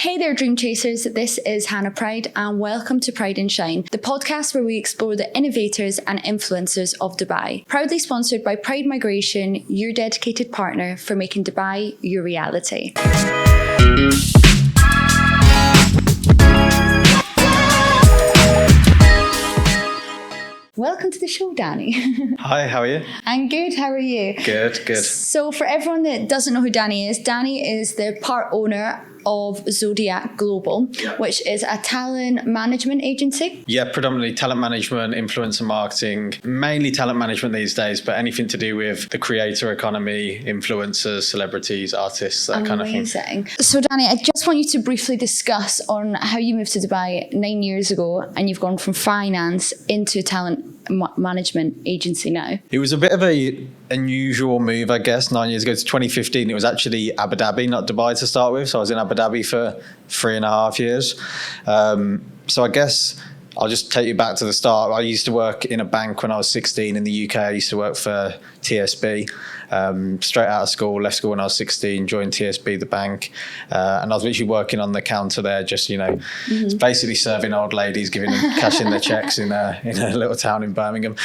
Hey there, Dream Chasers. This is Hannah Pride, and welcome to Pride and Shine, the podcast where we explore the innovators and influencers of Dubai. Proudly sponsored by Pride Migration, your dedicated partner for making Dubai your reality. Welcome to the show, Danny. Hi, how are you? I'm good. How are you? Good. So for everyone that doesn't know who Danny is the part owner of Zodiac Global, which is a talent management agency. Yeah, predominantly talent management, influencer marketing, mainly talent management these days, but anything to do with the creator economy, influencers, celebrities, artists, that kind of thing. Amazing. So Danny, I just want you to briefly discuss on how you moved to Dubai 9 years ago and you've gone from finance into talent management agency now. It was a bit of a unusual move, I guess. 9 years ago to 2015, it was actually Abu Dhabi, not Dubai to start with. So I was in Abu Dhabi for 3.5 years. So I guess I'll just take you back to the start. I used to work in a bank when I was 16 in the UK. I used to work for TSB. Straight out of school, left school when I was 16, joined TSB, the bank, and I was literally working on the counter there, just, basically serving old ladies, giving them, cashing their checks in a little town in Birmingham.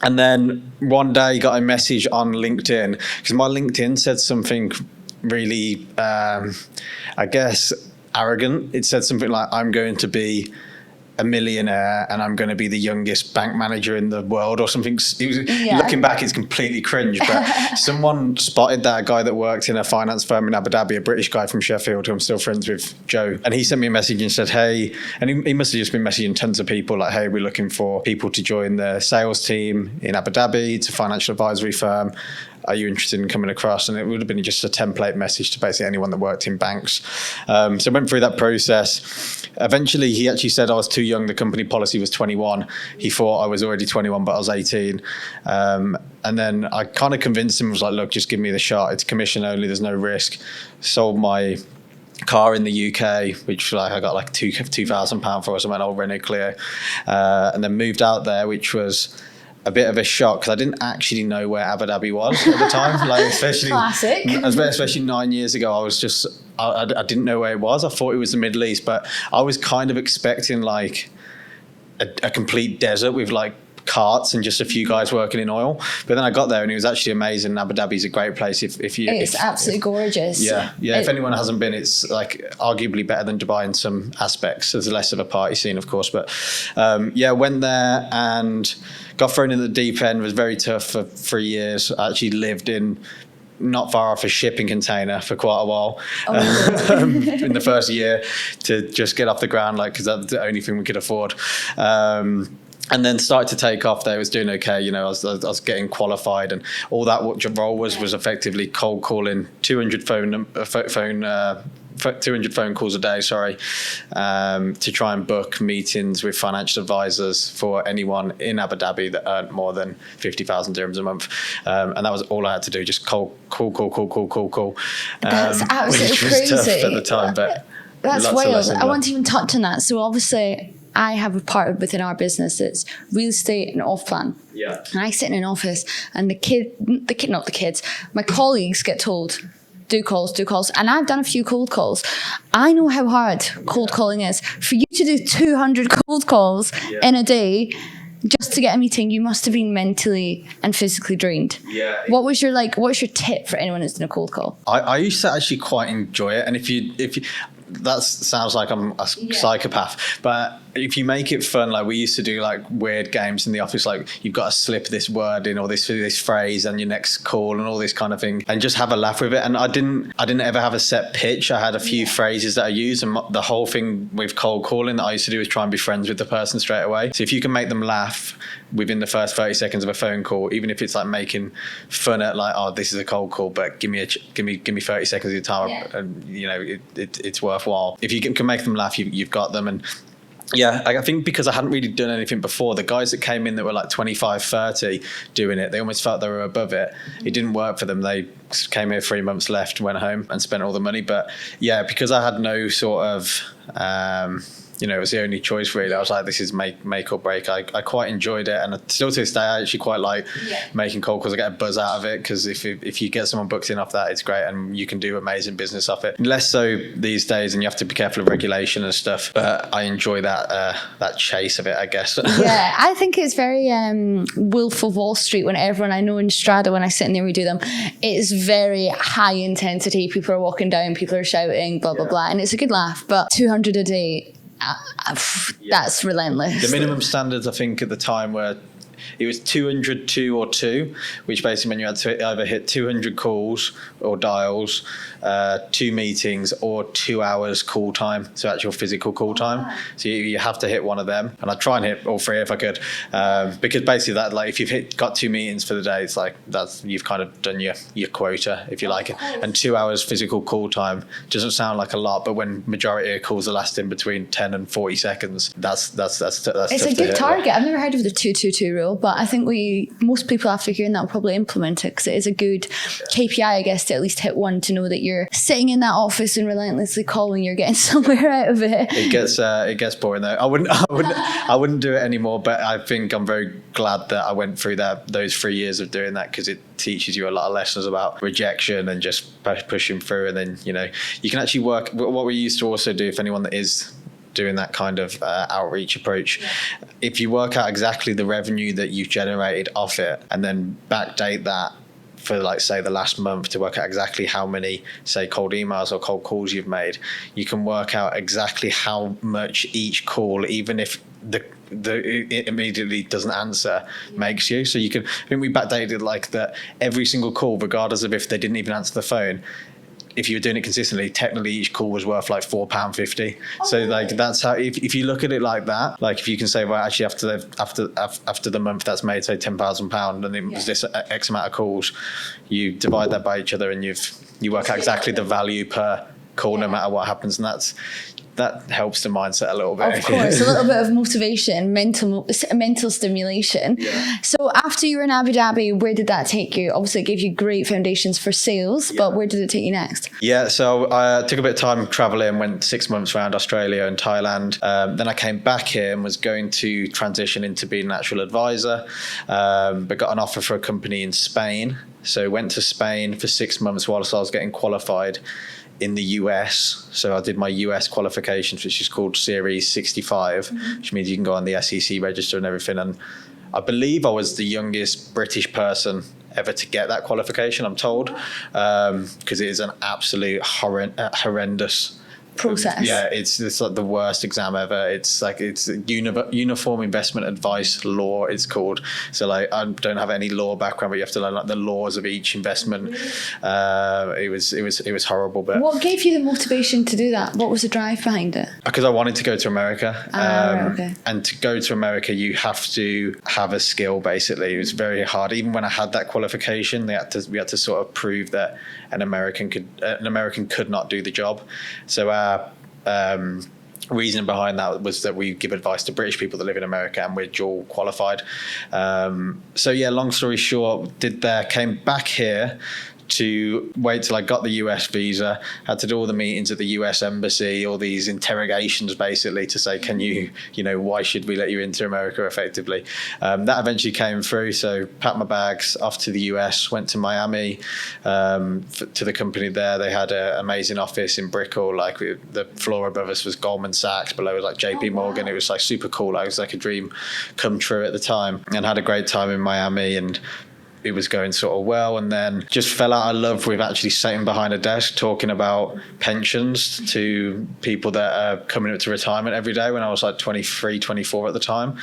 And then one day got a message on LinkedIn, because my LinkedIn said something really, I guess, arrogant. It said something like, I'm going to be a millionaire and I'm going to be the youngest bank manager in the world or something. Looking back, it's completely cringe, but someone spotted that, a guy that worked in a finance firm in Abu Dhabi, a British guy from Sheffield who I'm still friends with, Joe, and he sent me a message and said, hey, and he must have just been messaging tons of people like, hey, we're looking for people to join the sales team in Abu Dhabi. It's a financial advisory firm. Are you interested in coming across? And it would have been just a template message to basically anyone that worked in banks. So I went through that process. Eventually, he actually said I was too young. The company policy was 21. He thought I was already 21, but I was 18. And then I kind of convinced him, was like, look, just give me the shot. It's commission only. There's no risk. Sold my car in the UK, which I got like £2,000 for or something, an old Renault Clio. And then moved out there, which was a bit of a shock because I didn't actually know where Abu Dhabi was at the time. Like especially 9 years ago, I was just I didn't know where it was. I thought it was the Middle East, but I was kind of expecting like a complete desert with like carts and just a few guys working in oil. But then I got there and it was actually amazing. Abu Dhabi's a great place it's absolutely gorgeous. If anyone hasn't been, it's like arguably better than Dubai in some aspects. There's less of a party scene, of course, but went there and got thrown in the deep end. Was very tough for 3 years. I actually lived in not far off a shipping container for quite a while in the first year to just get off the ground, like, because that's the only thing we could afford. And then started to take off there. It was doing okay. I was getting qualified, and all that what your role was effectively cold calling 200 phone calls a day, to try and book meetings with financial advisors for anyone in Abu Dhabi that earned more than 50,000 dirhams a month. And that was all I had to do, just call. That's absolutely which was crazy tough at the time, but that's wild. I want to even touch on that. So obviously I have a part within our business that's real estate and off-plan. Yeah. And I sit in an office and my colleagues get told, do calls. And I've done a few cold calls. I know how hard cold calling is. For you to do 200 cold calls in a day just to get a meeting, you must have been mentally and physically drained. Yeah. What's your tip for anyone who's doing a cold call? I used to actually quite enjoy it. And if you that sounds like I'm a psychopath, but if you make it fun, like we used to do like weird games in the office, like you've got to slip this word in or this phrase and your next call and all this kind of thing, and just have a laugh with it. And I didn't ever have a set pitch. I had a few phrases that I used, and the whole thing with cold calling that I used to do is try and be friends with the person straight away. So if you can make them laugh within the first 30 seconds of a phone call, even if it's like making fun at like, oh, this is a cold call, but give me 30 seconds of your time, and it's worthwhile. If you can make them laugh, you've got them. And yeah, I think because I hadn't really done anything before, the guys that came in that were like 25, 30 doing it, they almost felt they were above it. It didn't work for them. They came here 3 months left, went home and spent all the money. But yeah, because I had no sort of, it was the only choice really. I was like, this is make or break. I quite enjoyed it, and still to this day, I actually quite like making cold calls. I get a buzz out of it, because if you get someone booked in off that, it's great, and you can do amazing business off it. Less so these days, and you have to be careful of regulation and stuff. But I enjoy that chase of it, I guess. Yeah, I think it's very Wolf of Wall Street. When everyone I know in Strada, when I sit in there, we do them. It's very high intensity. People are walking down, people are shouting, blah blah blah, and it's a good laugh. But 200 a day. That's relentless. The minimum standards, I think, at the time were it was 202 or 2, which basically meant you had to either hit 200 calls or dials, 2 meetings, or 2 hours call time, so actual physical call time. So you have to hit one of them, and I'd try and hit all 3 if I could, because basically that, like, if you've got 2 meetings for the day, it's like you've kind of done your quota, if you like it. And 2 hours physical call time doesn't sound like a lot, but when majority of calls are lasting between 10 and 40 seconds, that's it's a good target. I've never heard of the 222 rule, but I think most people after hearing that will probably implement it, because it is a good KPI, I guess, to at least hit one, to know that you're sitting in that office and relentlessly calling, you're getting somewhere out of it. It gets boring though. I wouldn't do it anymore, but I think I'm very glad that I went through those 3 years of doing that, because it teaches you a lot of lessons about rejection and just pushing through. And then you can actually work. What we used to also do, if anyone that is doing that kind of outreach approach, if you work out exactly the revenue that you've generated off it, and then backdate that for, like, say, the last month, to work out exactly how many, say, cold emails or cold calls you've made, you can work out exactly how much each call, even if it immediately doesn't answer, makes you. So you can, I think we backdated like that every single call, regardless of if they didn't even answer the phone, if you were doing it consistently, technically each call was worth like £4.50. So like, that's how, if you look at it like that, like if you can say, well, actually after the month that's made, say, £10,000, and it was this X amount of calls, you divide that by each other, and you work out exactly the value per call, no matter what happens. And that helps the mindset a little bit. Of course, a little bit of motivation, mental stimulation. Yeah. So after you were in Abu Dhabi, where did that take you? Obviously, it gave you great foundations for sales, but where did it take you next? Yeah, so I took a bit of time traveling, went 6 months around Australia and Thailand. Then I came back here and was going to transition into being an actual advisor, but got an offer for a company in Spain. So went to Spain for 6 months whilst I was getting qualified in the US. So I did my US qualifications, which is called Series 65, which means you can go on the SEC register and everything. And I believe I was the youngest British person ever to get that qualification, I'm told, because it is an absolute horrendous process. Yeah, it's like the worst exam ever. It's like, it's Uniform Investment Advice Law, it's called. So like, I don't have any law background, but you have to learn like the laws of each investment. It was horrible. But what gave you the motivation to do that? What was the drive behind it? Because I wanted to go to America. Okay. And to go to America, you have to have a skill. Basically, it was very hard. Even when I had that qualification, we had to sort of prove that an American could not do the job. So reason behind that was that we give advice to British people that live in America, and we're dual qualified. So yeah, long story short, came back here to wait till I got the US visa, had to do all the meetings at the US embassy, all these interrogations basically to say, can you why should we let you into America effectively? That eventually came through. So packed my bags off to the US, went to Miami, to the company there. They had an amazing office in Brickell, like the floor above us was Goldman Sachs, below was like JP Morgan. It was like super cool. It was like a dream come true at the time, and had a great time in Miami, and it was going sort of well, and then just fell out of love with actually sitting behind a desk talking about pensions to people that are coming up to retirement every day, when I was like 23, 24 at the time.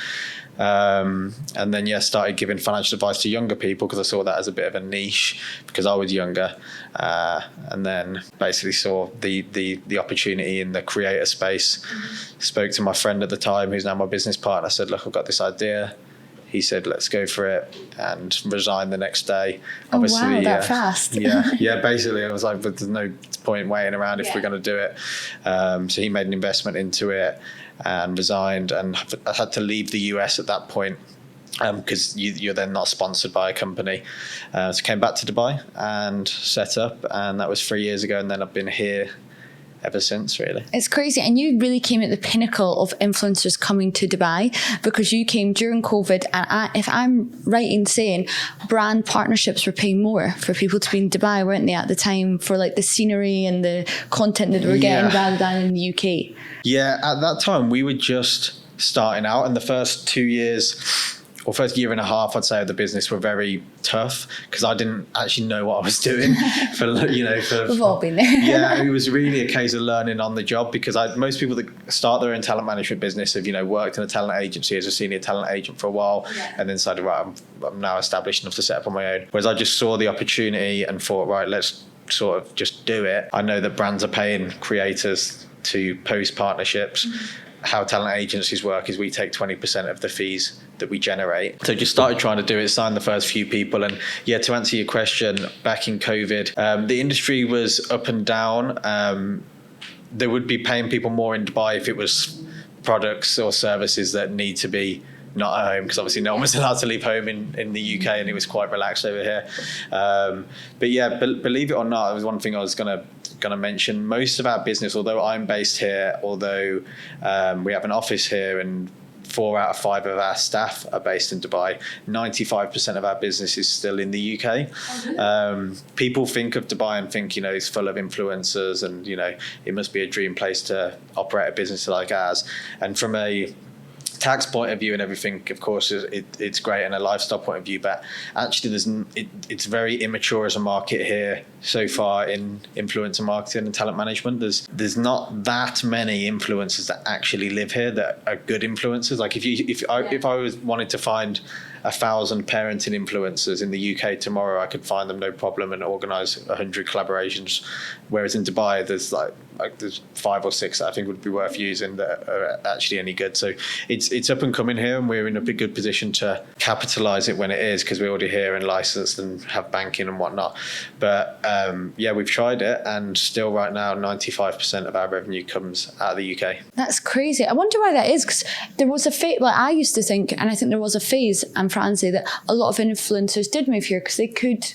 And then started giving financial advice to younger people, because I saw that as a bit of a niche because I was younger, and then basically saw the opportunity in the creator space. Spoke to my friend at the time, who's now my business partner. I said, look, I've got this idea. He said, let's go for it, and resigned the next day. Obviously, wow, that fast. Yeah, basically I was like, but there's no point waiting around if we're going to do it. So he made an investment into it and resigned, and I had to leave the US at that point because you're then not sponsored by a company. So came back to Dubai and set up, and that was 3 years ago, and then I've been here ever since, really. It's crazy. And you really came at the pinnacle of influencers coming to Dubai, because you came during COVID, and if I'm right in saying, brand partnerships were paying more for people to be in Dubai, weren't they, at the time, for like the scenery and the content that they were getting rather than in the UK? Yeah, at that time we were just starting out, and the first 2 years or first year and a half, I'd say, of the business were very tough, because I didn't actually know what I was doing. We've all been there. Yeah, it was really a case of learning on the job, because most people that start their own talent management business have, worked in a talent agency as a senior talent agent for a while, and then decided, right, I'm now established enough to set up on my own. Whereas I just saw the opportunity and thought, right, let's sort of just do it. I know that brands are paying creators to post partnerships. How talent agencies work is we take 20% of the fees that we generate. So just started trying to do it, signed the first few people. And to answer your question, back in COVID, the industry was up and down. They would be paying people more in Dubai if it was products or services that need to be not at home, because obviously no one was allowed to leave home in the UK, and it was quite relaxed over here. Believe it or not, it was one thing I was going to mention. Most of our business, although I'm based here, although we have an office here, and 4 out of 5 of our staff are based in Dubai, 95% of our business is still in the UK. People think of Dubai and think, it's full of influencers, and, it must be a dream place to operate a business like ours. And from a tax point of view and everything, of course, it's great, and a lifestyle point of view, but actually it's very immature as a market here so far in influencer marketing and talent management. There's not that many influencers that actually live here that are good influencers. Like if I was wanted to find 1,000 parenting influencers in the UK tomorrow, I could find them no problem and organise 100 collaborations. Whereas in Dubai, there's there's 5 or 6 that I think would be worth using that are actually any good. So it's up and coming here, and we're in a good position to capitalise it when it is, because we're already here and licensed and have banking and whatnot. But we've tried it, and still right now 95% of our revenue comes out of the UK. That's crazy. I wonder why that is, because there was a phase, I used to think, and I think there was a phase in France that a lot of influencers did move here because they could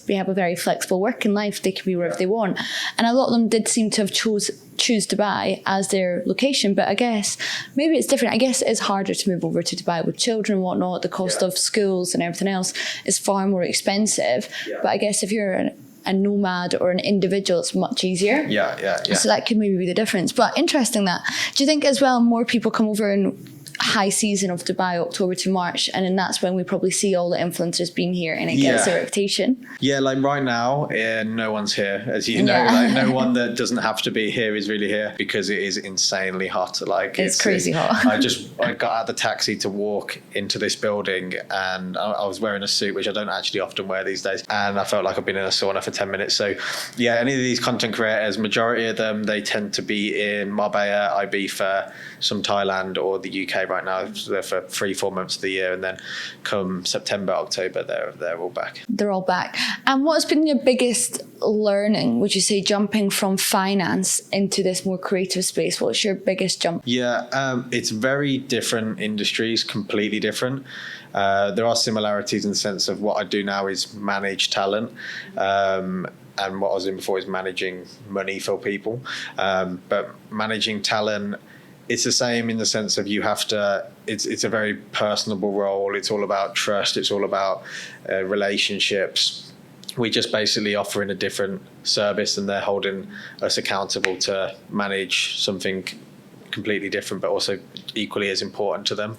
we have a very flexible working life. They can be wherever they want, and a lot of them did seem to have choose Dubai as their location. But I guess maybe it's different. I guess it's harder to move over to Dubai with children and whatnot. The cost of schools and everything else is far more expensive. But I guess if you're a nomad or an individual, it's much easier. So that could maybe be the difference. But interesting that. Do you think as well more people come over in high season of Dubai, October to March, and then that's when we probably see all the influencers being here, and it gets a reputation? Like right now, no one's here, as you know. Like no one that doesn't have to be here is really here, because it is insanely hot. It's crazy hot. I got out of the taxi to walk into this building, and I was wearing a suit, which I don't actually often wear these days, and I felt like I've been in a sauna for 10 minutes. So any of these content creators, majority of them, they tend to be in Marbella, Ibiza, some Thailand, or the UK right now. They're for 3-4 months of the year, and then come September, October, they're all back. They're all back. And what's been your biggest learning, would you say, jumping from finance into this more creative space? What's your biggest jump? It's very different industries, completely different. There are similarities in the sense of what I do now is manage talent, and what I was in before is managing money for people. But managing talent, it's the same in the sense of you have to, it's a very personable role. It's all about trust. It's all about relationships. We just basically offering a different service, and they're holding us accountable to manage something completely different, but also equally as important to them.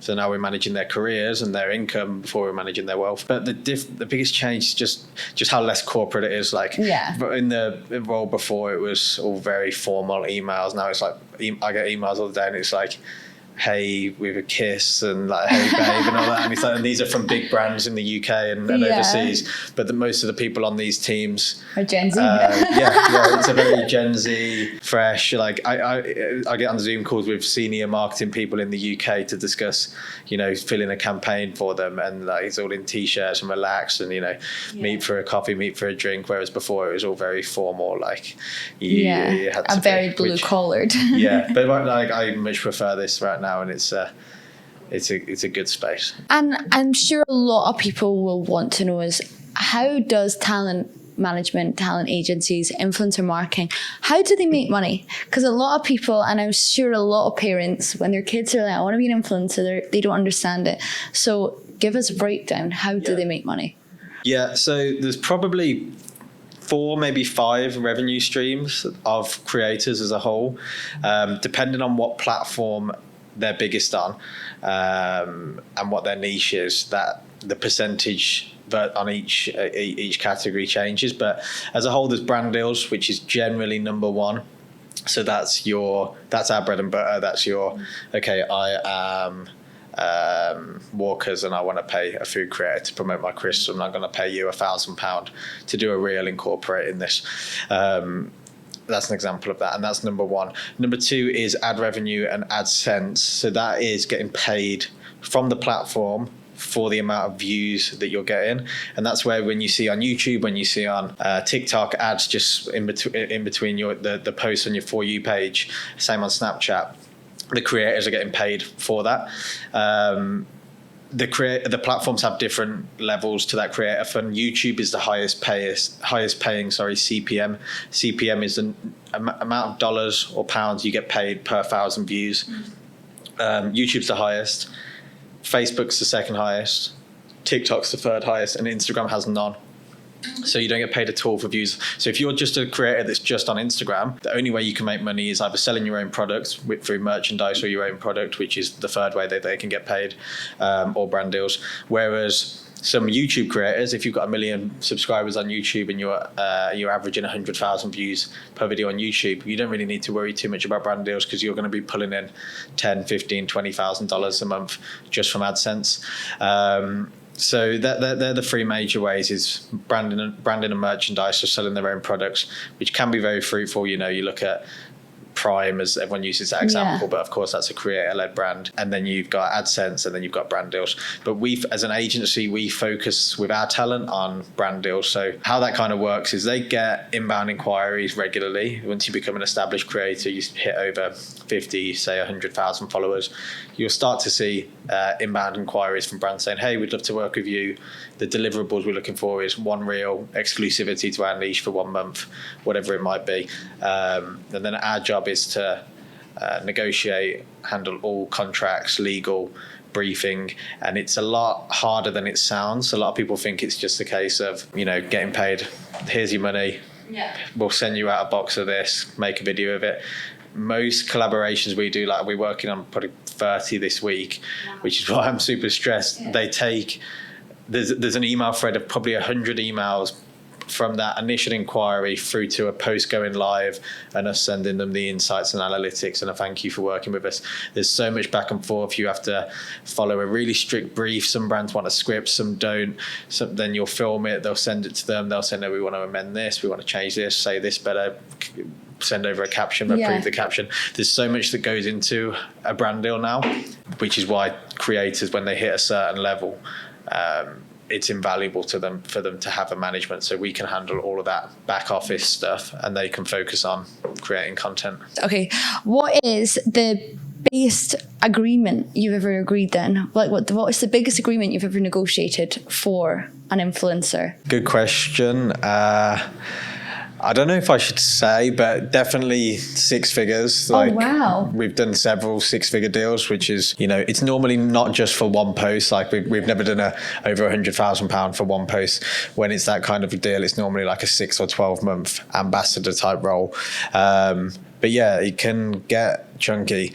So now we're managing their careers and their income before we're managing their wealth. But the biggest change is just how less corporate it is. In the role before, it was all very formal emails. Now it's like I get emails all the day, and it's like, hey, with a kiss, and like, hey babe, and all that. And it's like, and these are from big brands in the UK and overseas. But most of the people on these teams are Gen Z. It's a very Gen Z, fresh. Like I get on Zoom calls with senior marketing people in the UK to discuss, filling a campaign for them, and like it's all in t-shirts and relaxed, and meet for a coffee, meet for a drink. Whereas before it was all very formal, like you had to very blue collared. But like I much prefer this right now. And it's it's a good space. And I'm sure a lot of people will want to know is, how does talent management, talent agencies, influencer marketing, how do they make money? Because a lot of people, and I'm sure a lot of parents, when their kids are like, I want to be an influencer, they don't understand it. So give us a breakdown. How do they make money? Yeah, so there's probably 4, maybe 5 revenue streams of creators as a whole, depending on what platform they're biggest on, and what their niche is. That the percentage on each category changes, but as a whole, there's brand deals, which is generally number 1. So that's our bread and butter. That's your, okay, I am Walkers and I want to pay a food creator to promote my crisps. I'm not going to pay you £1,000 to do a reel incorporating this. That's an example of that, and that's number 1. Number 2 is ad revenue and AdSense. So that is getting paid from the platform for the amount of views that you're getting, and that's where, when you see on YouTube, when you see on TikTok, ads just in between the posts on your For You page, same on Snapchat, the creators are getting paid for that. The platforms have different levels to that creator fund. YouTube is the highest paying CPM. CPM is the amount of dollars or pounds you get paid per 1,000 views. YouTube's the highest. Facebook's the second highest. TikTok's the third highest, and Instagram has none. So you don't get paid at all for views. So if you're just a creator that's just on Instagram, the only way you can make money is either selling your own products through merchandise, or your own product, which is the third way that they can get paid, or brand deals. Whereas some YouTube creators, if you've got 1 million subscribers on YouTube and you're averaging 100,000 views per video on YouTube, you don't really need to worry too much about brand deals, because you're going to be pulling in $10,000, $15,000, $20,000 a month just from AdSense. So they're the 3 major ways: is branding and merchandise, or selling their own products, which can be very fruitful. You look at Prime, as everyone uses that example, but of course that's a creator-led brand. And then you've got AdSense, and then you've got brand deals. But as an agency, we focus with our talent on brand deals. So how that kind of works is they get inbound inquiries regularly. Once you become an established creator, you hit over 50, say 100,000 followers, you'll start to see inbound inquiries from brands saying, hey, we'd love to work with you. The deliverables we're looking for is 1 reel, exclusivity to our niche for 1 month, whatever it might be. And then our job is to negotiate, handle all contracts, legal, briefing, and it's a lot harder than it sounds. A lot of people think it's just a case of, getting paid, here's your money, we'll send you out a box of this, make a video of it. Most collaborations we do, like we're working on probably 30 this week, which is why I'm super stressed. There's an email thread of probably 100 emails from that initial inquiry through to a post going live, and us sending them the insights and analytics and a thank you for working with us. There's so much back and forth. You have to follow a really strict brief. Some brands want a script, some don't. Then you'll film it, they'll send it to them, they'll say, no, we want to amend this, we want to change this, say this better, send over a caption, approve the caption. There's so much that goes into a brand deal now, which is why creators, when they hit a certain level, it's invaluable to them for them to have a management, so we can handle all of that back office stuff and they can focus on creating content. Okay, what is the biggest agreement you've ever agreed then? Like what is the biggest agreement you've ever negotiated for an influencer? Good question. I don't know if I should say, but definitely 6 figures. Oh, wow. We've done several 6-figure deals, which is, it's normally not just for one post. Like we've never done over £100,000 for one post. When it's that kind of a deal, it's normally like a 6 or 12 month ambassador type role. But yeah, it can get chunky.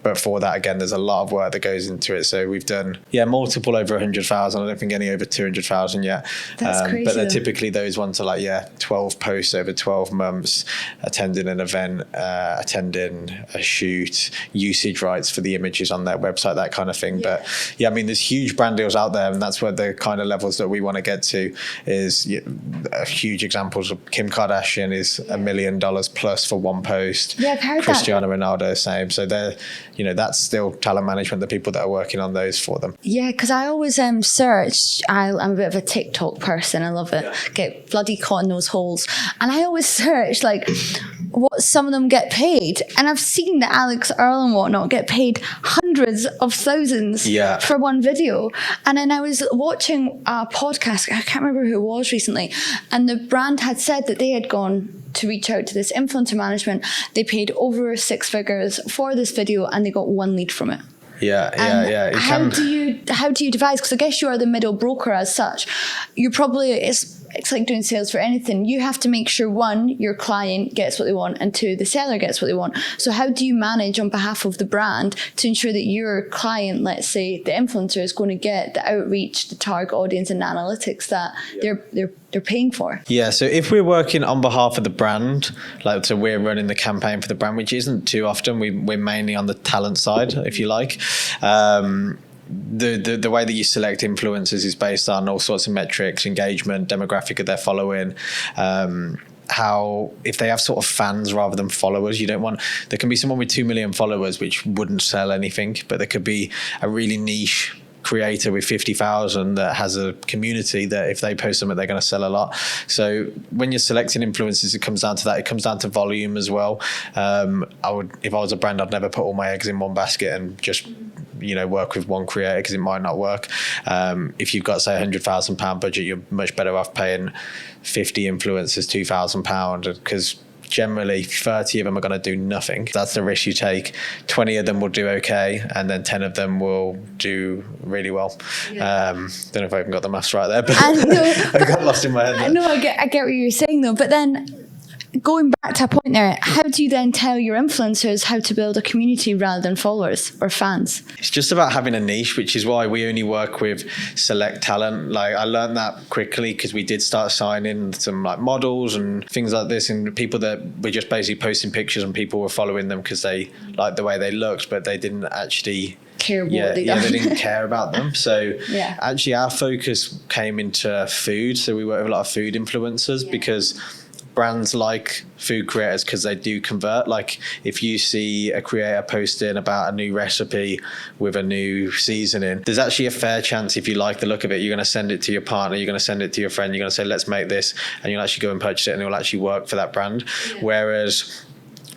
But for that, again, there's a lot of work that goes into it. So we've done, multiple over 100,000. I don't think any over 200,000 yet. That's crazy. But they're typically those ones are like, 12 posts over 12 months, attending an event, attending a shoot, usage rights for the images on their website, that kind of thing. Yeah. But there's huge brand deals out there. And that's where the kind of levels that we want to get to is huge examples of Kim Kardashian is $1 million plus for one post. Yeah, I've heard Cristiano Ronaldo, same. So they're, that's still talent management, the people that are working on those for them. Yeah, because I always search. I'm a bit of a TikTok person. I love it. Get bloody caught in those holes. And I always search, like, what some of them get paid. And I've seen that Alex Earl and whatnot get paid hundreds of thousands for one video. And then I was watching a podcast, I can't remember who it was recently, and the brand had said that they had gone to reach out to this influencer management. They paid over 6 figures for this video and they got 1 lead from it. How do you devise? Because I guess you are the middle broker as such. You're probably, it's like doing sales for anything. You have to make sure, 1, your client gets what they want, and 2, the seller gets what they want. So how do you manage on behalf of the brand to ensure that your client, let's say the influencer, is going to get the outreach, the target audience and analytics that they're paying for? Yeah, so if we're working on behalf of the brand, like, so we're running the campaign for the brand, which isn't too often, we're mainly on the talent side, if you like. The way that you select influencers is based on all sorts of metrics, engagement, demographic of their following, how, if they have sort of fans rather than followers, there can be someone with 2 million followers which wouldn't sell anything, but there could be a really niche creator with 50,000 that has a community that if they post something, they're going to sell a lot. So when you're selecting influencers, it comes down to that. It comes down to volume as well. If I was a brand, I'd never put all my eggs in one basket and just work with one creator, because it might not work. If you've got, say, £100,000 budget, you're much better off paying 50 influencers £2,000, because generally 30 of them are going to do nothing. That's the risk you take. 20 of them will do okay, and then 10 of them will do really well. Don't know if I even got the maths right there, but I got lost in my head. No, I get what you're saying though. But then going back to a point there, how do you then tell your influencers how to build a community rather than followers or fans? It's just about having a niche, which is why we only work with select talent. Like, I learned that quickly because we did start signing some like models and things like this, and people that were just basically posting pictures and people were following them because they liked the way they looked, but they didn't actually care what they didn't care about them. So actually our focus came into food. So we work with a lot of food influencers because brands like food creators, because they do convert. Like, if you see a creator posting about a new recipe with a new seasoning, there's actually a fair chance, if you like the look of it, you're going to send it to your partner, you're going to send it to your friend, you're going to say, let's make this, and you'll actually go and purchase it, and it will actually work for that brand. Whereas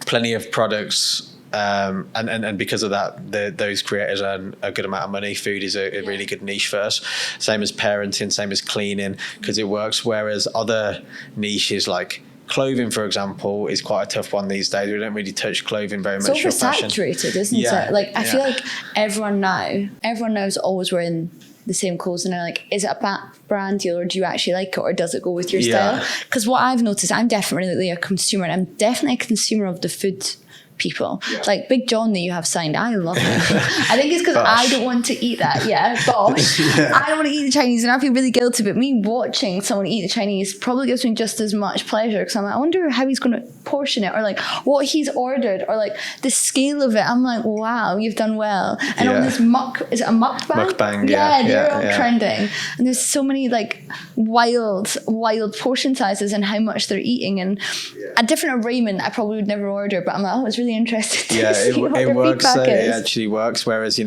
plenty of products, and because of that, those creators earn a good amount of money. Food is a really good niche for us. Same as parenting, same as cleaning, because it works. Whereas other niches like clothing, for example, is quite a tough one these days. We don't really touch clothing very much. It's oversaturated, isn't it? Like, I feel like everyone now is always wearing the same clothes, and they're like, is it a brand deal, or do you actually like it, or does it go with your style? Because what I've noticed, I'm definitely a consumer, and I'm definitely a consumer of the food people. Like Big John that you have signed, I love it. I think it's because I don't want to eat that. Bosh. I don't want to eat the Chinese, and I feel really guilty, but me watching someone eat the Chinese probably gives me just as much pleasure, because I'm like, I wonder how he's going to portion it, or like what he's ordered, or like the scale of it. I'm like, wow, you've done well. And on this is it a mukbang? Mukbang, they're all trending, and there's so many like wild portion sizes and how much they're eating, and a different arraignment I probably would never order, but I'm like, oh, it's really interesting to see what their feedback is. It actually works. Whereas,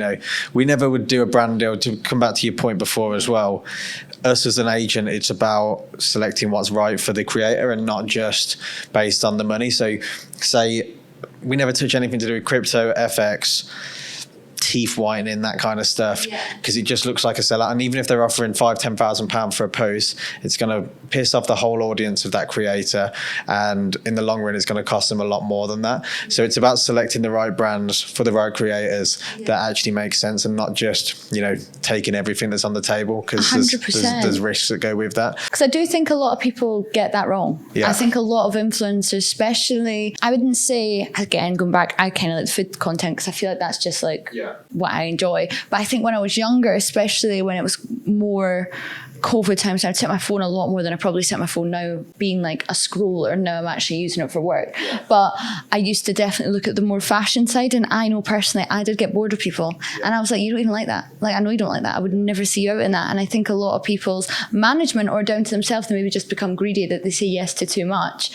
we never would do a brand deal. To come back to your point before as well, us as an agent, it's about selecting what's right for the creator and not just based on the money. So say we never touch anything to do with crypto, FX, teeth whitening, that kind of stuff, because it just looks like a sellout. And even if they're offering £5,000-10,000 for a post, it's going to piss off the whole audience of that creator, and in the long run it's going to cost them a lot more than that. So it's about selecting the right brands for the right creators that actually make sense, and not just taking everything that's on the table, because there's risks that go with that. Because I do think a lot of people get that wrong. I think a lot of influencers, especially, I wouldn't say, again, going back, I kind of like food content because I feel like that's just like what I enjoy. But I think when I was younger, especially when it was more COVID times, I'd set my phone a lot more than I probably set my phone now, being like a scroller. Now I'm actually using it for work. But I used to definitely look at the more fashion side, and I know personally I did get bored of people, and I was like, you don't even like that. Like, I know you don't like that. I would never see you out in that. And I think a lot of people's management, or down to themselves, they maybe just become greedy, that they say yes to too much.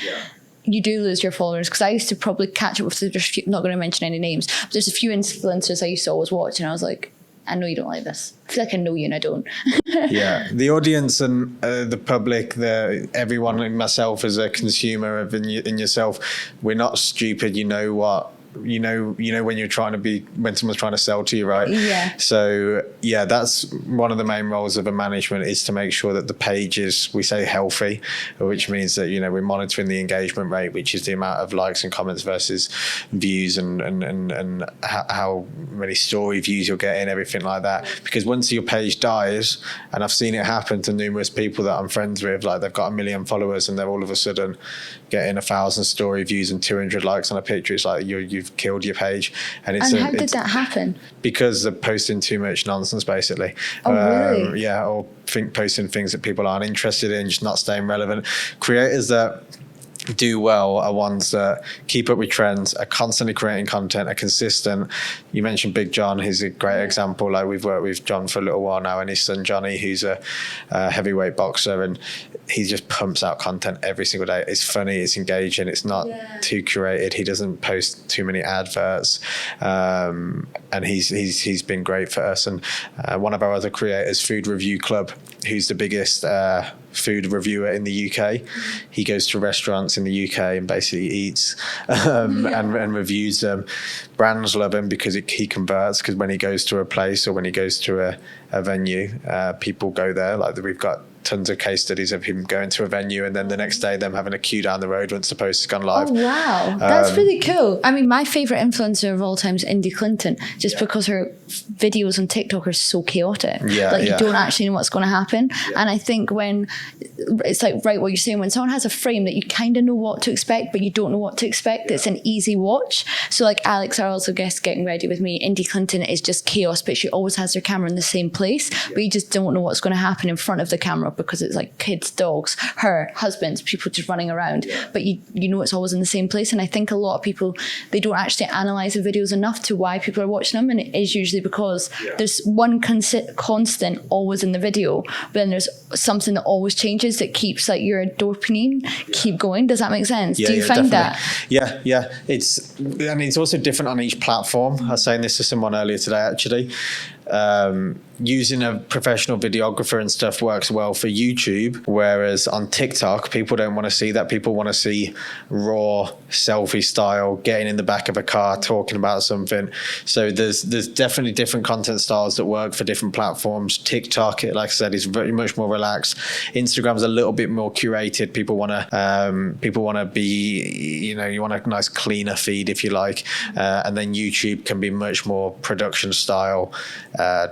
You do lose your followers. Because I used to probably catch up with, there's a few, not going to mention any names, but there's a few influencers I used to always watch, and I was like, I know you don't like this. I feel like I know you and I don't. Yeah, the audience and the public, everyone, and myself as a consumer of in yourself, we're not stupid. You know what? You know when when someone's trying to sell to you, right? Yeah. So yeah, that's one of the main roles of a management, is to make sure that the page is, we say, healthy, which means that we're monitoring the engagement rate, which is the amount of likes and comments versus views, and how many story views you're getting, everything like that. Because once your page dies, and I've seen it happen to numerous people that I'm friends with, like they've got 1 million followers and they're all of a sudden getting 1,000 story views and 200 likes on a picture. It's like you've killed your page. And how did that happen? Because they're posting too much nonsense, basically. Oh, really? Yeah, or posting things that people aren't interested in, just not staying relevant. Creators that do well are ones that keep up with trends, are constantly creating content, are consistent. You mentioned Big John, he's a great example. Like, we've worked with John for a little while now, and his son Johnny, who's a heavyweight boxer, and he just pumps out content every single day. It's funny, it's engaging, it's not too curated. He doesn't post too many adverts, and he's been great for us. And one of our other creators, Food Review Club, who's the biggest food reviewer in the UK. He goes to restaurants in the UK and basically eats and reviews them. Brands love him because he converts, because when he goes to a place or when he goes to a venue, people go there. Like, we've got tons of case studies of him going to a venue and then the next day them having a queue down the road once the post has gone live. Oh, wow. That's really cool. I mean, my favourite influencer of all time is Indy Clinton, just because her videos on TikTok are so chaotic. You don't actually know what's going to happen. And I think when it's like, right, what you're saying, when someone has a frame that you kind of know what to expect, but you don't know what to expect, it's an easy watch. So like Alex, our also guest, getting ready with me, Indy Clinton is just chaos, but she always has her camera in the same place, but you just don't know what's going to happen in front of the camera, because it's like kids, dogs, her, husbands, people just running around, but you know it's always in the same place. And I think a lot of people, they don't actually analyze the videos enough to why people are watching them, and it is usually because there's one constant always in the video, but then there's something that always changes that keeps like your dopamine keep going. Does that make sense? Do you find definitely. that? Yeah, it's also different on each platform. I was saying this to someone earlier today, actually. Using a professional videographer and stuff works well for YouTube, whereas on TikTok, people don't want to see that. People want to see raw selfie style, getting in the back of a car, talking about something. So there's definitely different content styles that work for different platforms. TikTok, like I said, is very much more relaxed. Instagram's a little bit more curated. People want to be, you want a nice cleaner feed, if you like. And then YouTube can be much more production style,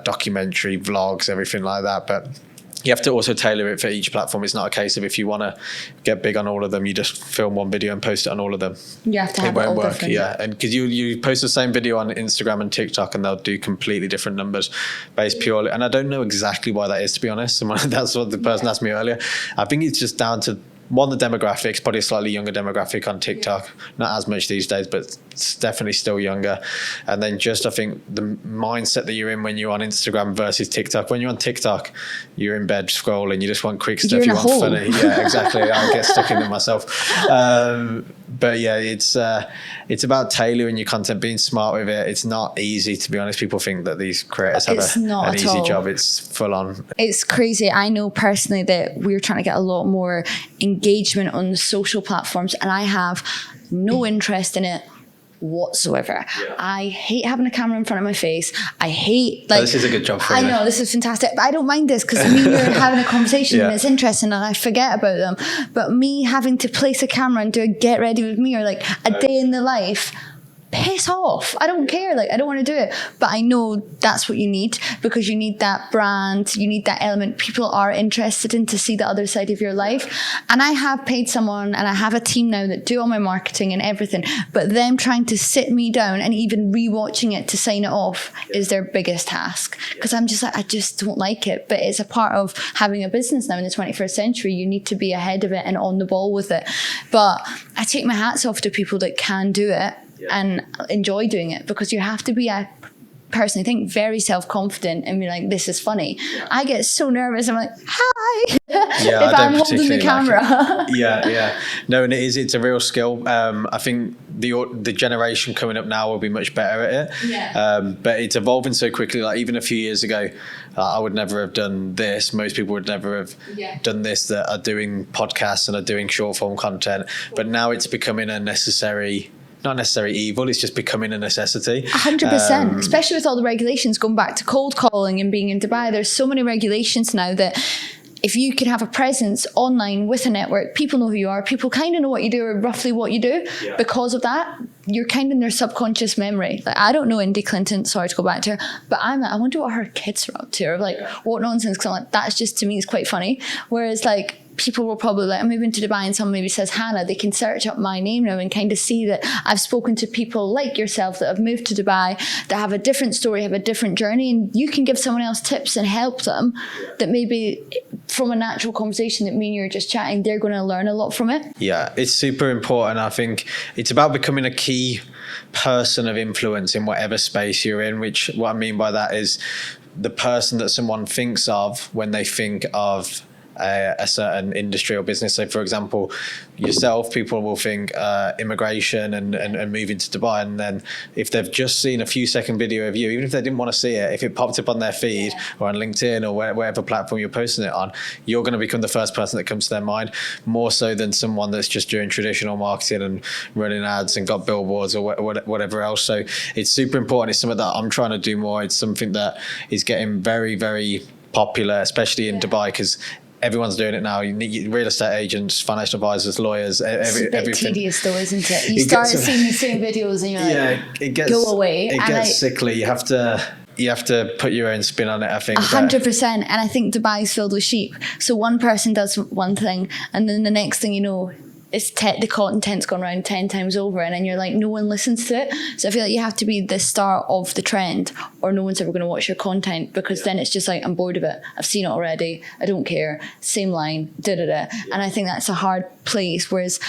documentary, vlogs, everything like that. But you have to also tailor it for each platform. It's not a case of, if you want to get big on all of them, you just film one video and post it on all of them. You have to have it all different. Yeah, and because you post the same video on Instagram and TikTok, and they'll do completely different numbers based purely. And I don't know exactly why that is, to be honest. And that's what the person asked me earlier. I think it's just down to, one, the demographics, probably a slightly younger demographic on TikTok, not as much these days, but it's definitely still younger. And then just, I think, the mindset that you're in when you're on Instagram versus TikTok. When you're on TikTok, you're in bed scrolling, you just want quick stuff, you want funny. Yeah, exactly. I get stuck in it myself. But yeah, it's about tailoring your content, being smart with it. It's not easy, to be honest. People think that these creators have an easy job. It's full on. It's crazy. I know personally that we're trying to get a lot more engagement on the social platforms, and I have no interest in it whatsoever. I hate having a camera in front of my face. I hate, like, this is a good job for you. I know, this is fantastic, but I don't mind this because me and you are having a conversation and it's interesting and I forget about them. But me having to place a camera and do a get ready with me, or like a day in the life, piss off. I don't care. Like, I don't want to do it. But I know that's what you need, because you need that brand, you need that element people are interested in, to see the other side of your life. And I have paid someone, and I have a team now that do all my marketing and everything, but them trying to sit me down and even rewatching it to sign it off is their biggest task, because I'm just like, I just don't like it. But it's a part of having a business now in the 21st century. You need to be ahead of it and on the ball with it. But I take my hats off to people that can do it and enjoy doing it, because you have to be, I personally think, very self-confident and be like, this is funny. I get so nervous. I'm like, hi. Yeah, if I'm holding the camera. Yeah. No, and it's a real skill. I think the generation coming up now will be much better at it. Yeah. But it's evolving so quickly. Like even a few years ago, I would never have done this. Most people would never have done this, that are doing podcasts and are doing short form content. But now it's becoming a necessary, not necessarily evil, it's just becoming a necessity. 100%, especially with all the regulations going back to cold calling and being in Dubai. There's so many regulations now that if you can have a presence online with a network, people know who you are, people kind of know what you do or roughly what you do. Because of that, you're kind of in their subconscious memory. Like, I don't know Indy Clinton, sorry to go back to her, but I'm like, I wonder what her kids are up to, or like, what nonsense, because I'm like, that's just, to me, is quite funny. Whereas like, people will probably like, I'm moving to Dubai and someone maybe says Hannah, they can search up my name now and kind of see that I've spoken to people like yourself that have moved to Dubai, that have a different story, have a different journey, and you can give someone else tips and help them that maybe from a natural conversation that me and you are just chatting, they're going to learn a lot from it. Yeah, it's super important. I think it's about becoming a key person of influence in whatever space you're in, which what I mean by that is the person that someone thinks of when they think of a certain industry or business. So for example, yourself, people will think immigration and moving to Dubai, and then if they've just seen a few second video of you, even if they didn't want to see it, if it popped up on their feed or on LinkedIn or whatever platform you're posting it on, you're going to become the first person that comes to their mind, more so than someone that's just doing traditional marketing and running ads and got billboards or whatever else. So it's super important. It's something that I'm trying to do more. It's something that is getting very, very popular, especially in Dubai, because everyone's doing it now. You need real estate agents, financial advisors, lawyers, it's a bit everything. Tedious though, isn't it? You start seeing the same videos and you're like, go away. It gets sickly. You have to put your own spin on it, I think. 100%. And I think Dubai is filled with sheep. So one person does one thing and then the next thing you know, it's the content's gone around 10 times over, and then you're like, no one listens to it. So I feel like you have to be the start of the trend, or no one's ever going to watch your content, because then it's just like, I'm bored of it, I've seen it already, I don't care, same line, and I think that's a hard place. Whereas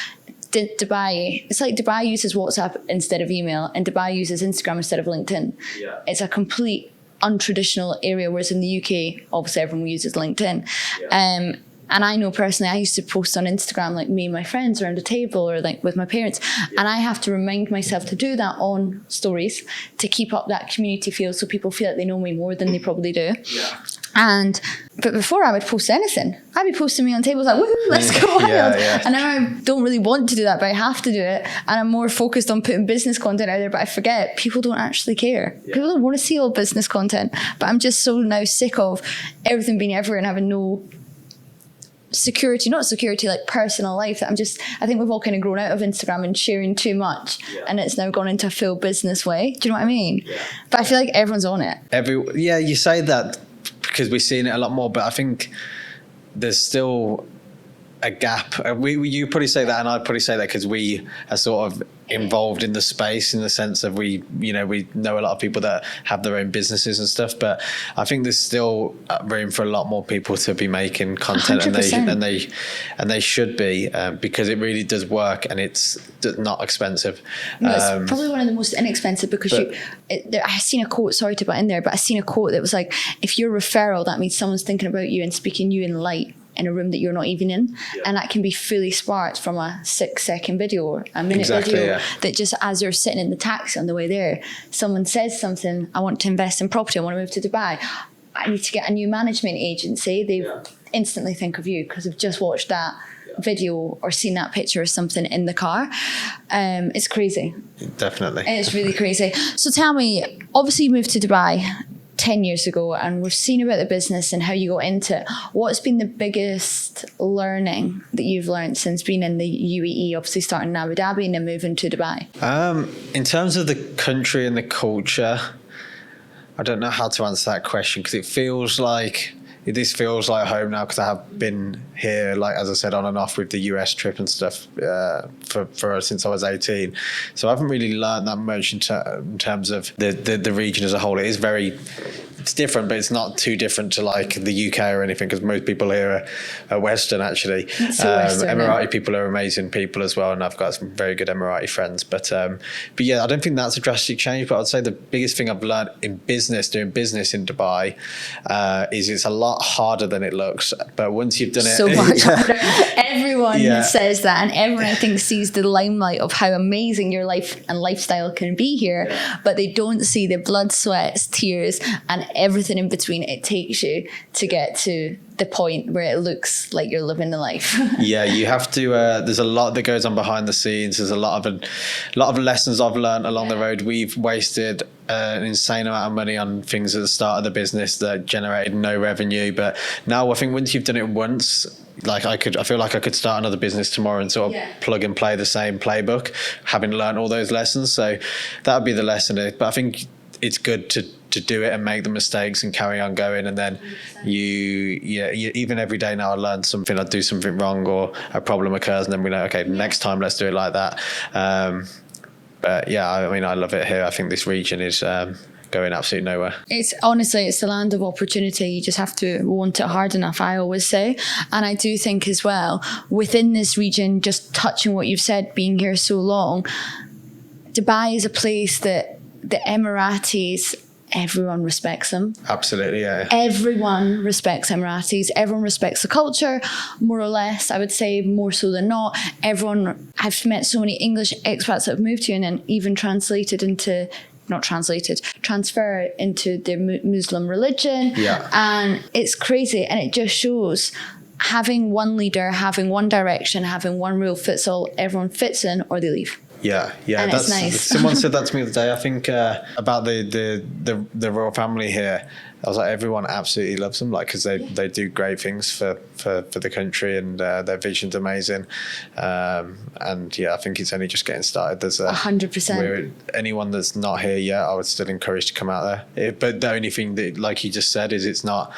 Dubai, it's like Dubai uses WhatsApp instead of email, and Dubai uses Instagram instead of LinkedIn. It's a complete untraditional area, whereas in the UK obviously everyone uses LinkedIn. And I know personally, I used to post on Instagram, like me and my friends around a table or like with my parents. And I have to remind myself to do that on stories to keep up that community feel, so people feel like they know me more than they probably do. But before I would post anything, I'd be posting me on tables like, woohoo, let's go wild. And now I don't really want to do that, but I have to do it. And I'm more focused on putting business content out there, but I forget people don't actually care. People don't want to see all business content. But I'm just so now sick of everything being everywhere and having no security, not security, like personal life, that I think we've all kind of grown out of Instagram and sharing too much, and it's now gone into a full business way. Do you know what I mean? But I feel like everyone's on it. You say that because we're seeing it a lot more, but I think there's still a gap. You probably say that, and I'd probably say that because we are sort of involved in the space, in the sense of we know a lot of people that have their own businesses and stuff, but I think there's still room for a lot more people to be making content, 100%. and they should be, because it really does work and it's not expensive. No, it's probably one of the most inexpensive, because I seen a quote, sorry to butt in there, but I seen a quote that was like, if you're a referral, that means someone's thinking about you and speaking you in light in a room that you're not even in, and that can be fully sparked from a 6-second video or a minute video. That just as you're sitting in the taxi on the way there, someone says something, I want to invest in property, I want to move to Dubai, I need to get a new management agency, they instantly think of you because they've just watched that video or seen that picture or something in the car. It's crazy. Definitely. It's really crazy. So tell me, obviously you moved to Dubai 10 years ago, and we've seen about the business and how you got into it. What's been the biggest learning that you've learned since being in the UAE, obviously starting in Abu Dhabi and then moving to Dubai? In terms of the country and the culture, I don't know how to answer that question, because this feels like home now, because I have been here, like as I said, on and off with the US trip and stuff for since I was 18. So I haven't really learned that much in terms of the region as a whole. It's different, but it's not too different to like the UK or anything, because most people here are Western, actually. Emirati people are amazing people as well, and I've got some very good Emirati friends. But yeah, I don't think that's a drastic change. But I'd say the biggest thing I've learned in business, doing business in Dubai, is it's a lot lot harder than it looks, but once you've done it, so much harder. Everyone says that, and everyone I think sees the limelight of how amazing your life and lifestyle can be here, but they don't see the blood, sweat, tears, and everything in between it takes you to get to the point where it looks like you're living the life. Yeah, you have to. There's a lot that goes on behind the scenes. There's a lot of lessons I've learned along the road. We've wasted an insane amount of money on things at the start of the business that generated no revenue. But now I think once you've done it once, like I feel like I could start another business tomorrow and sort of plug and play the same playbook, having learned all those lessons. So that would be the lesson. But I think it's good to do it and make the mistakes and carry on going, and then you even every day now I learn something, I do something wrong or a problem occurs, and then we know, okay, next time let's do it like that. But yeah, I mean, I love it here. I think this region is going absolutely nowhere. It's honestly, it's the land of opportunity. You just have to want it hard enough, I always say. And I do think as well, within this region, just touching what you've said, being here so long, Dubai is a place that the Emiratis, everyone respects them. Absolutely, yeah. Everyone respects Emiratis. Everyone respects the culture, more or less. I would say more so than not. I've met so many English expats that have moved here and then even transfer into the Muslim religion. Yeah. And it's crazy. And it just shows having one leader, having one direction, having one rule fits all, everyone fits in or they leave. Yeah, and that's nice. Someone said that to me the other day. I think about the royal family here. I was like, everyone absolutely loves them, like, because they do great things for the country, and their vision's amazing. And yeah, I think it's only just getting started. There's 100%. Anyone that's not here yet, I would still encourage to come out there. But the only thing that, like you just said, is it's not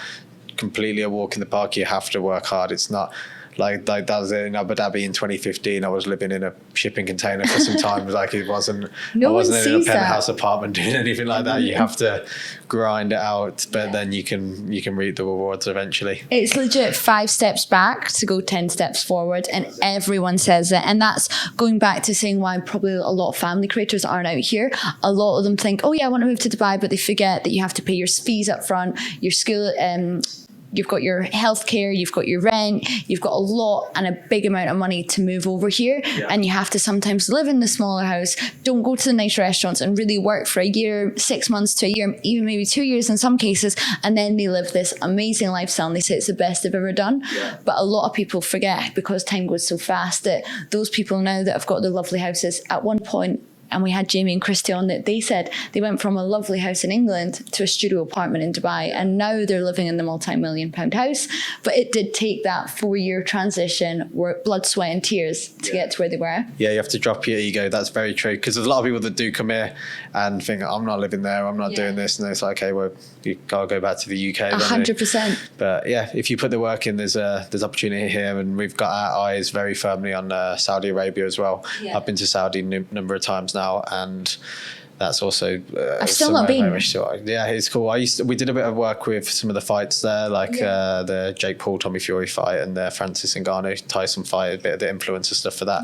completely a walk in the park. You have to work hard. It's not. Like that was in Abu Dhabi in 2015. I was living in a shipping container for some time. Like I wasn't in a penthouse apartment doing anything like that. You have to grind it out, but then you can reap the rewards eventually. It's legit 5 steps back to go 10 steps forward, and everyone says it. And that's going back to saying why probably a lot of family creators aren't out here. A lot of them think, oh yeah, I want to move to Dubai, but they forget that you have to pay your fees up front, your school, you've got your healthcare, you've got your rent, you've got a lot and a big amount of money to move over here. Yeah. And you have to sometimes live in the smaller house, don't go to the nice restaurants, and really work for a year, 6 months to a year, even maybe 2 years in some cases. And then they live this amazing lifestyle and they say it's the best they've ever done. Yeah. But a lot of people forget, because time goes so fast, that those people now that have got their lovely houses at one point, and we had Jamie and Christy on, that they said they went from a lovely house in England to a studio apartment in Dubai, and now they're living in the multi-million-pound house. But it did take that 4-year transition, work, blood, sweat and tears to get to where they were. Yeah, you have to drop your ego. That's very true, because there's a lot of people that do come here and think, I'm not living there, I'm not doing this, and it's like, okay, well, you gotta go back to the UK. 100%. But yeah, if you put the work in, there's opportunity here, and we've got our eyes very firmly on Saudi Arabia as well. Yeah. I've been to Saudi a number of times now, and that's also I've still not been. Yeah, it's cool. We did a bit of work with some of the fights there, like the Jake Paul Tommy Fury fight and the Francis Ngannou Tyson fight, a bit of the influencer stuff for that.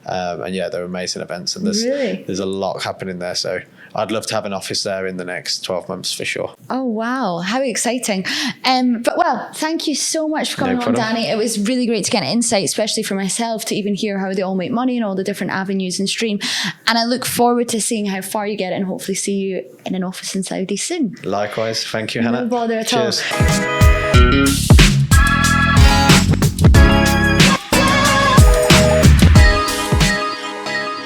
And yeah, they're amazing events, and there's a lot happening there. So I'd love to have an office there in the next 12 months for sure. Oh, wow. How exciting. But well, thank you so much for coming on, Danny. It was really great to get an insight, especially for myself, to even hear how they all make money and all the different avenues and stream. And I look forward to seeing how far you get and hopefully see you in an office in Saudi soon. Likewise. Thank you, Hannah. No bother at all. Cheers.